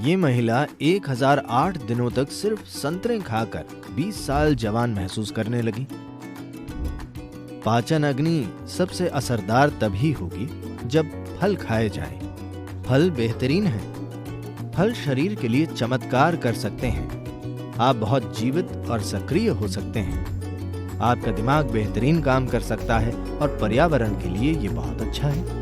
ये महिला 1008 दिनों तक सिर्फ संतरे खाकर 20 साल जवान महसूस करने लगी। पाचन अग्नि सबसे असरदार तभी होगी जब फल खाए जाएं। फल बेहतरीन हैं। फल शरीर के लिए चमत्कार कर सकते हैं। आप बहुत जीवित और सक्रिय हो सकते हैं। आपका दिमाग बेहतरीन काम कर सकता है और पर्यावरण के लिए ये बहुत अच्छा है।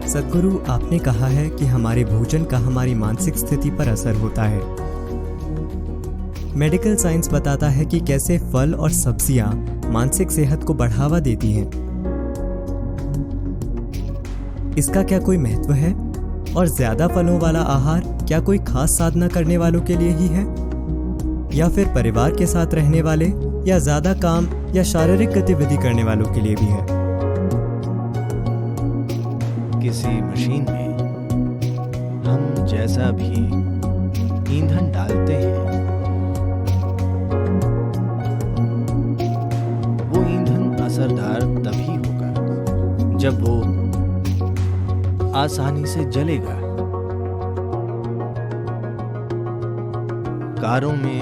सद्गुरु, आपने कहा है कि हमारे भोजन का हमारी मानसिक स्थिति पर असर होता है। मेडिकल साइंस बताता है कि कैसे फल और सब्जियां मानसिक सेहत को बढ़ावा देती हैं। इसका क्या कोई महत्व है? और ज्यादा फलों वाला आहार क्या कोई खास साधना करने वालों के लिए ही है, या फिर परिवार के साथ रहने वाले, या ज्यादा काम या शारीरिक गतिविधि करने वालों के लिए भी है? किसी मशीन में हम जैसा भी ईंधन डालते हैं, वो ईंधन असरदार तभी होगा जब वो आसानी से जलेगा। कारों में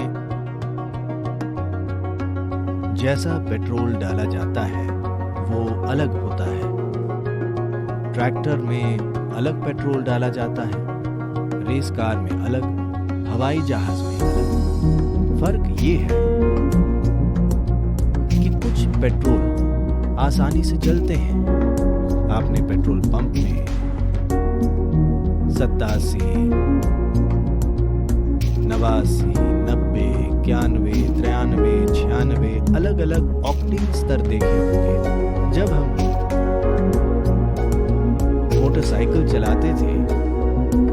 जैसा पेट्रोल डाला जाता है वो अलग होता है। ट्रैक्टर में अलग पेट्रोल डाला जाता है, रेस कार में अलग, हवाई जहाज में अलग। फर्क ये है कि कुछ पेट्रोल आसानी से जलते हैं। आपने पेट्रोल पंप में 87, 89, 90, 91, 93, 96 अलग अलग ऑक्टेन स्तर देखे होंगे। जब हम मोटरसाइकिल चलाते थे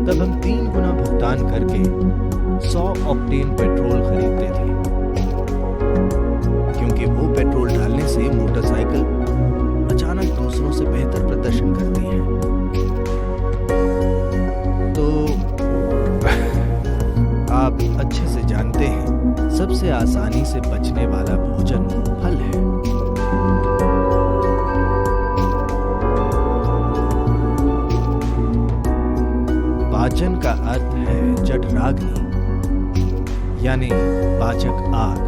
तब हम 3 गुना भुगतान करके 100 ऑक्टेन पेट्रोल खरीदते थे, क्योंकि वो पेट्रोल डालने से मोटरसाइकिल अचानक दूसरों से बेहतर प्रदर्शन करती है। तो आप अच्छे से जानते हैं, सबसे आसानी से बचने वाला भोजन फल है। पाचन का अर्थ है जठराग्नि, यानी पाचक आग।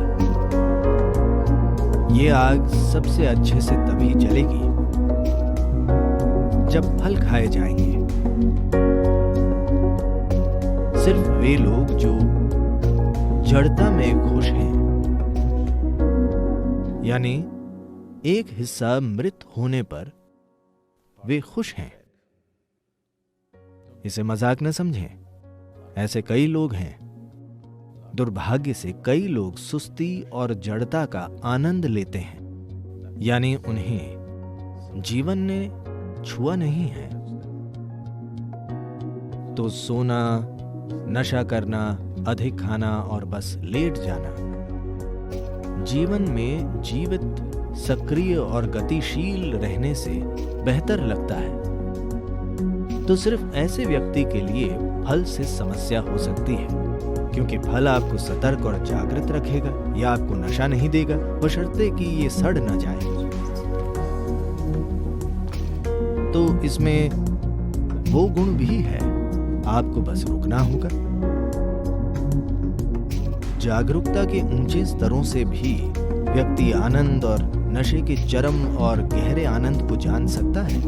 ये आग सबसे अच्छे से तभी जलेगी जब फल खाए जाएंगे। सिर्फ वे लोग जो जड़ता में खुश हैं, यानी एक हिस्सा मृत होने पर वे खुश हैं। इसे मजाक न समझें। ऐसे कई लोग हैं। दुर्भाग्य से कई लोग सुस्ती और जड़ता का आनंद लेते हैं, यानी उन्हें जीवन ने छुआ नहीं है। तो सोना, नशा करना, अधिक खाना और बस लेट जाना जीवन में जीवित, सक्रिय और गतिशील रहने से बेहतर लगता है। तो सिर्फ ऐसे व्यक्ति के लिए फल से समस्या हो सकती है, क्योंकि फल आपको सतर्क और जागृत रखेगा। या आपको नशा नहीं देगा, बशर्ते कि ये सड़ न जाए। तो इसमें वो गुण भी है, आपको बस रुकना होगा। जागरूकता के ऊंचे स्तरों से भी व्यक्ति आनंद और नशे के चरम और गहरे आनंद को जान सकता है।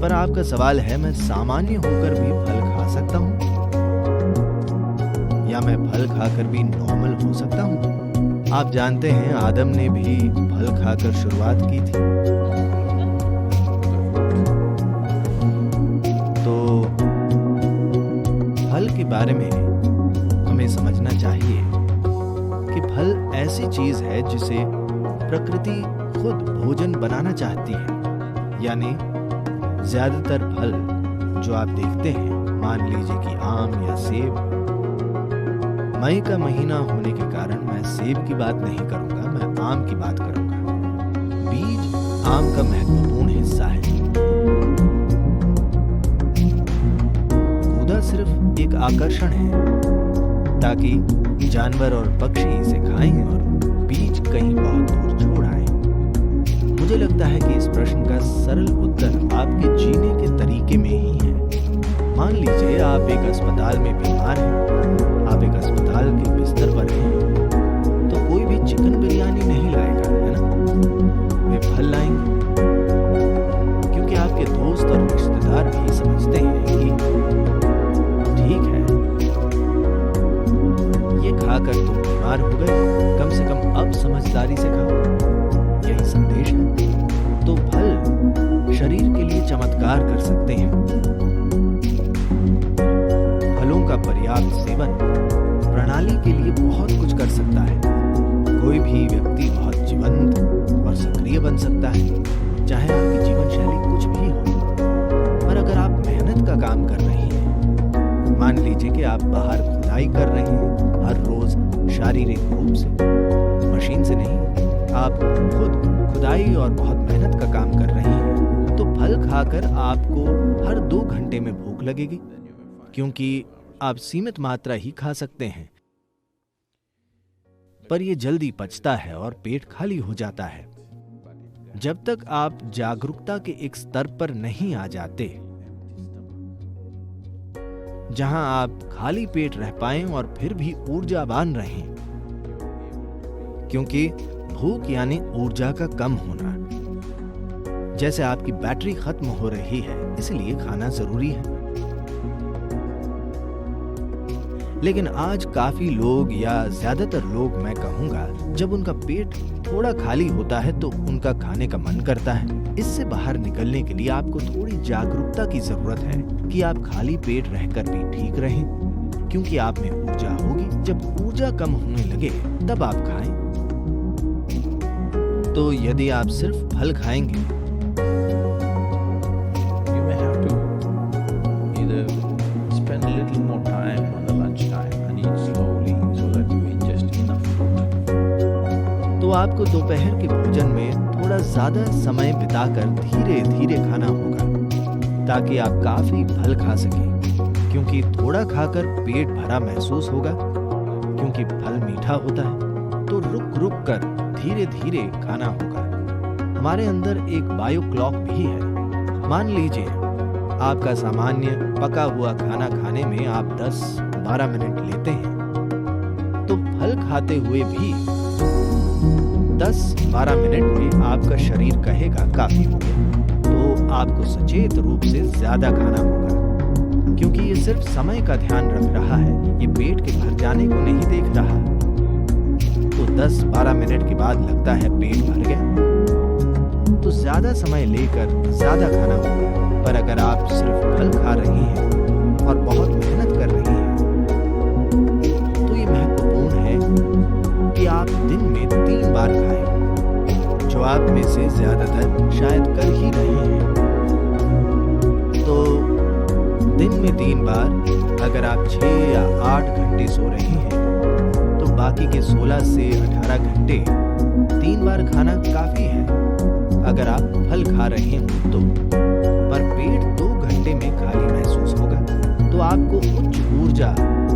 पर आपका सवाल है, मैं सामान्य होकर भी फल खा सकता हूं, या मैं फल खाकर भी नॉर्मल हो सकता हूं? आप जानते हैं, आदम ने भी फल खाकर शुरुआत की थी। तो फल के बारे में हमें समझना चाहिए कि फल ऐसी चीज है जिसे प्रकृति खुद भोजन बनाना चाहती है। यानी ज्यादातर फल जो आप देखते हैं, मान लीजिए कि आम या सेब, मई का महीना होने के कारण मैं सेब की बात नहीं करूंगा, मैं आम की बात करूंगा। बीज आम का महत्वपूर्ण हिस्सा है। गूदा सिर्फ एक आकर्षण है। ताकि जानवर और पक्षी इसे खाएं और बीज कहीं बहुत दूर छोड़ आए। मुझे लगता है कि इस प्रश्न का सरल उत्तर आपके जीने के तरीके में ही है। मान लीजिए आप एक अस्पताल में बीमार हैं, आप एक अस्पताल के बिस्तर पर हैं, तो कोई भी चिकन बिरयानी नहीं लाएगा, है ना? वे फल लाएंगे, क्योंकि आपके दोस्त और रिश्तेदार भी समझते हैं कि ठीक है, ये खाकर तुम बीमार हो गए, कम से कम अब समझदारी से खाओ। यही संदेश है। तो फल शरीर के लिए चमत्कार कर सकते हैं। फलों का पर्याप्त सेवन प्रणाली के लिए बहुत कुछ कर सकता है। कोई भी व्यक्ति बहुत जीवंत और सक्रिय बन सकता है, चाहे आपकी जीवन शैली कुछ भी हो। पर अगर आप मेहनत का काम कर रहे हैं, मान लीजिए कि आप बाहर खुदाई कर रहे हैं हर रोज शारीरिक रूप से, मशीन से नहीं, आप खुद खुदाई और बहुत मेहनत का काम कर रहे हैं, तो फल खाकर आपको हर 2 घंटे में भूख लगेगी, क्योंकि आप सीमित मात्रा ही खा सकते हैं। पर यह जल्दी पचता है और पेट खाली हो जाता है। जब तक आप जागरूकता के एक स्तर पर नहीं आ जाते जहां आप खाली पेट रह पाएं और फिर भी ऊर्जावान रहें, क्योंकि भूख यानी ऊर्जा का कम होना। जैसे आपकी बैटरी खत्म हो रही है, इसलिए खाना जरूरी है। लेकिन आज काफी लोग, या ज्यादातर लोग मैं कहूंगा, जब उनका पेट थोड़ा खाली होता है तो उनका खाने का मन करता है। इससे बाहर निकलने के लिए आपको थोड़ी जागरूकता की जरूरत है कि आप खाली पेट रहकर भी ठीक रहें, क्योंकि आप में ऊर्जा होगी। जब ऊर्जा कम होने लगे तब आप खाएं। तो यदि आप सिर्फ फल खाएंगे, you may have to either spend a little more time on the lunch time and eat slowly so that you ingest enough food. तो आपको दोपहर के भोजन में थोड़ा ज्यादा समय बिताकर धीरे धीरे खाना होगा, ताकि आप काफी फल खा सकें, क्योंकि थोड़ा खाकर पेट भरा महसूस होगा। क्योंकि फल मीठा होता है, तो रुक रुक कर धीरे धीरे खाना होगा। हमारे अंदर एक बायो क्लॉक भी है। मान लीजिए आपका सामान्य पका हुआ खाना खाने में आप 10-12 मिनट लेते हैं, तो फल खाते हुए भी 10-12 मिनट में आपका शरीर कहेगा काफी हो गया। तो आपको सचेत रूप से ज्यादा खाना होगा, क्योंकि ये सिर्फ समय का ध्यान रख रहा है, ये पेट के भर जाने को नहीं देख रहा। तो 10-12 मिनट के बाद लगता है पेट भर गया, तो ज्यादा समय लेकर ज्यादा खाना होगा। पर अगर आप सिर्फ फल खा रहे हैं और बहुत मेहनत कर रहे हैं, तो ये महत्वपूर्ण है कि आप दिन में 3 बार खाएं, जो आप में से ज्यादातर शायद कर ही रहे हैं। तो दिन में 3 बार, अगर आप 6 या 8 घंटे सो रहे हैं, तो बाकी के 16 से 18 घंटे 3 बार खाना काफी है, अगर आप फल खा रहे हो तो। पर पेट 2 घंटे में खाली महसूस होगा, तो आपको उच्च ऊर्जा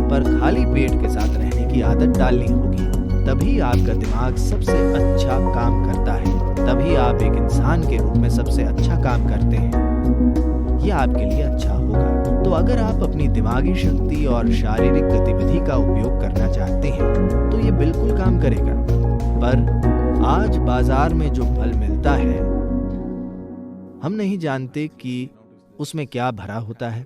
पर खाली पेट के साथ रहने की आदत डालनी होगी। तभी आपका दिमाग सबसे अच्छा काम करता है, तभी आप एक इंसान के रूप में सबसे अच्छा काम करते हैं। यह आपके लिए अच्छा होगा। तो अगर आप अपनी दिमागी शक्ति और शारीरिक गतिविधि का उपयोग करना चाहते हैं, तो ये बिल्कुल काम करेगा। पर आज बाजार में जो फल मिलता है, हम नहीं जानते कि उसमें क्या भरा होता है।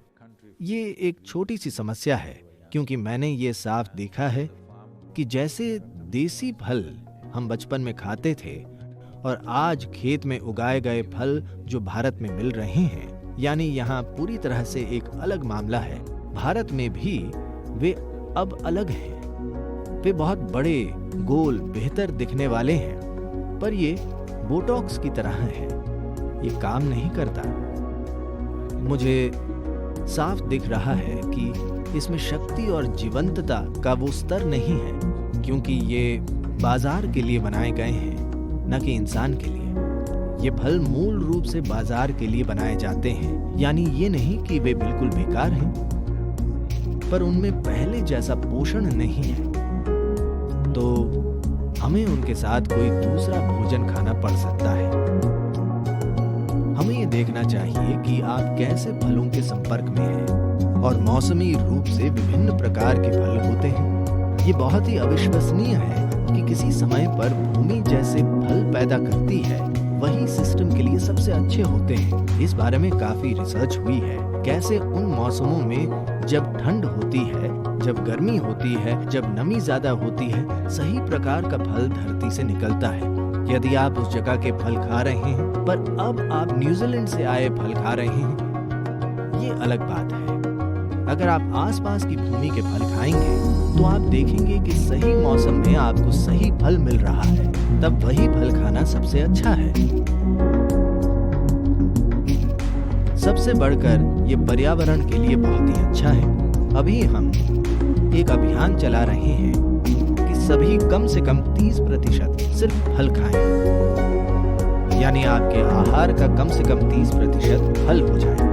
ये एक छोटी सी समस्या है, क्योंकि मैंने ये साफ देखा है कि जैसे देसी फल हम बचपन में खाते थे और आज खेत में उगाए गए फल जो भारत में मिल रहे हैं, यानी यहाँ पूरी तरह से एक अलग मामला है। भारत में भी वे अब अलग हैं। वे बहुत बड़े, गोल, बेहतर दिखने वाले हैं, पर ये बोटॉक्स की तरह है। ये काम नहीं करता। मुझे साफ दिख रहा है कि इसमें शक्ति और जीवंतता का वो स्तर नहीं है, क्योंकि ये बाजार के लिए बनाए गए हैं, न कि इंसान के लिए। ये फल मूल रूप से बाजार के लिए बनाए जाते हैं, यानी ये नहीं कि वे बिल्कुल बेकार हैं। पर उनमें पहले जैसा पोषण नहीं है, तो हमें उनके साथ कोई दूसरा भोजन खाना पड़ सकता है। हमें ये देखना चाहिए कि आप कैसे फलों के संपर्क में हैं और मौसमी रूप से विभिन्न प्रकार के फल होते हैं। ये बहुत ही अविश्वसनीय है कि किसी समय पर भूमि जैसे फल पैदा करती है वही सिस्टम के लिए सबसे अच्छे होते हैं। इस बारे में काफी रिसर्च हुई है, कैसे उन मौसमों में जब ठंड होती है, जब गर्मी होती है, जब नमी ज्यादा होती है, सही प्रकार का फल धरती से निकलता है। यदि आप उस जगह के फल खा रहे हैं पर अब आप न्यूजीलैंड से आए फल खा रहे हैं, ये अलग बात है। अगर आप आसपास की भूमि के फल खाएंगे तो आप देखेंगे कि सही मौसम में आपको सही फल मिल रहा है, तब वही फल खाना सबसे अच्छा है। सबसे बढ़कर ये पर्यावरण के लिए बहुत ही अच्छा है। अभी हम एक अभियान चला रहे हैं कि सभी कम से कम 30% सिर्फ फल खाएं, यानी आपके आहार का कम से कम 30% फल हो जाए।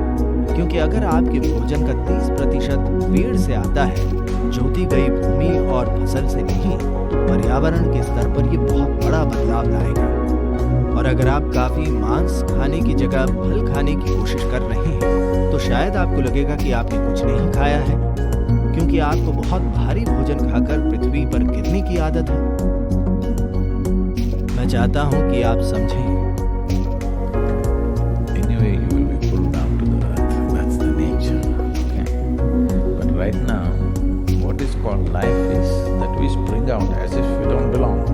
क्योंकि अगर आपके भोजन का 30% पेड़ से आता है, जोती गई भूमि और फसल से नहीं, तो पर्यावरण के स्तर पर ये बहुत बड़ा बदलाव लाएगा। और अगर आप काफी मांस खाने की जगह फल खाने की कोशिश कर रहे हैं तो शायद आपको लगेगा कि आपने कुछ नहीं खाया है, क्योंकि आपको बहुत भारी भोजन खाकर पृथ्वी पर गिरने की आदत है। मैं चाहता हूं कि आप समझें। Anyway, you will be pulled down to the earth. That's the nature. Okay. But right now, what is called life is that we spring out as if we don't belong.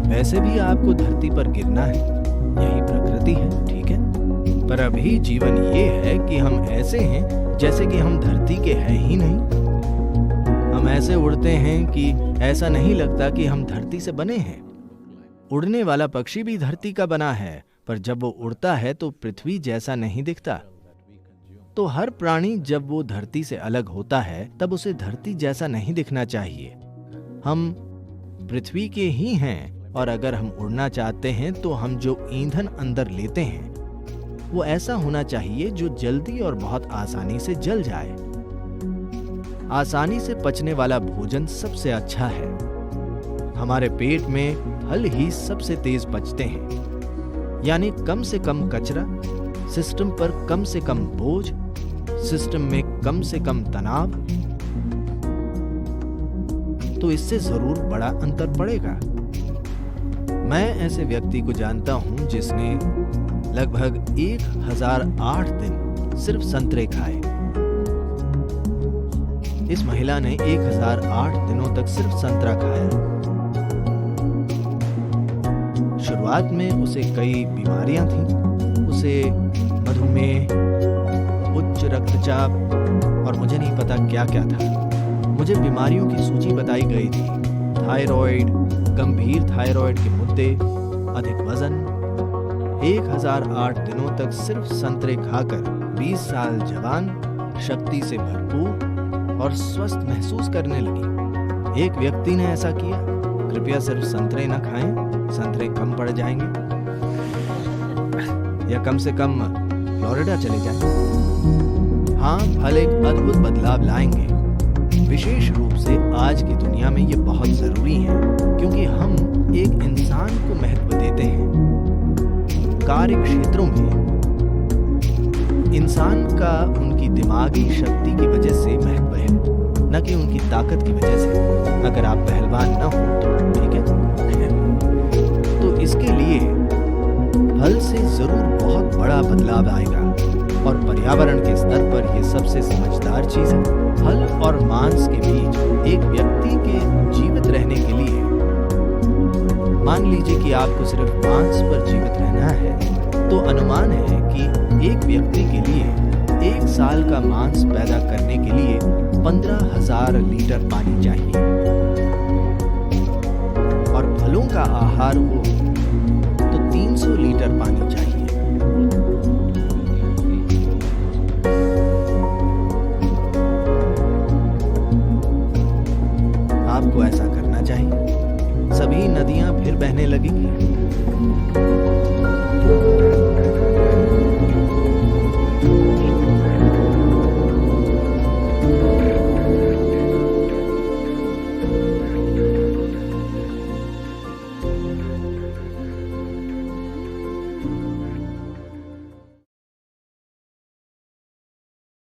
वैसे भी आपको धरती पर गिरना है, यही प्रकृति है, ठीक है? पर अभी जीवन ये है कि हम ऐसे हैं जैसे कि हम धरती के हैं ही नहीं। हम ऐसे उड़ते हैं कि ऐसा नहीं लगता कि हम धरती से बने हैं। उड़ने वाला पक्षी भी धरती का बना है, पर जब वो उड़ता है तो पृथ्वी जैसा नहीं दिखता। तो हर प्राणी जब वो धरती से अलग होता है तब उसे धरती जैसा नहीं दिखना चाहिए। हम पृथ्वी के ही हैं, और अगर हम उड़ना चाहते हैं तो हम जो ईंधन अंदर लेते हैं वो ऐसा होना चाहिए जो जल्दी और बहुत आसानी से जल जाए। आसानी से पचने वाला भोजन सबसे अच्छा है। हमारे पेट में फल ही सबसे तेज पचते हैं, यानी कम से कम कचरा, सिस्टम पर कम से कम बोझ, सिस्टम में कम से कम तनाव। तो इससे जरूर बड़ा अंतर पड़ेगा। मैं ऐसे व्यक्ति को जानता हूं जिसने लगभग 1008 दिन सिर्फ संतरे खाए। इस महिला ने 1008 दिनों तक सिर्फ संतरा खाया। शुरुआत में उसे कई बीमारियां थीं, उसे मधुमेह, उच्च रक्तचाप और मुझे नहीं पता क्या क्या था। मुझे बीमारियों की सूची बताई गई थी, थायराइड, गंभीर थायराइड के मुद्दे, अधिक वजन। 1008 दिनों तक सिर्फ संतरे खाकर 20 साल जवान, शक्ति से भरपूर और स्वस्थ महसूस करने लगी। एक व्यक्ति ने ऐसा किया। कृपया सिर्फ संतरे न खाएं, संतरे कम पड़ जाएंगे, या कम से कम फ्लोरिडा चले जाएं। हाँ, फल एक अद्भुत बदलाव लाएंगे। विशेष रूप से आज की दुनिया में ये बहुत जरूरी है, क्योंकि हम एक इंसान को महत्व देते हैं। कार्य क्षेत्रों में इंसान का उनकी दिमागी शक्ति की वजह से महत्व है, न कि उनकी ताकत की वजह से। अगर आप पहलवान न हो तो ठीक है। तो इसके लिए फल से जरूर बहुत बड़ा बदलाव आएगा, और पर्यावरण के स्तर पर यह सबसे समझदार चीज है। फल और मांस के बीच एक व्यक्ति के जीवित रहने के लिए, मान लीजिए कि आपको सिर्फ मांस पर जीवित रहना है, तो अनुमान है कि एक व्यक्ति के लिए 1 साल का मांस पैदा करने के लिए 15,000 लीटर पानी चाहिए। और फलों का आहार हो तो 300 लीटर पानी चाहिए। आपको ऐसा करना चाहिए। सभी नदियां फिर बहने लगेंगी।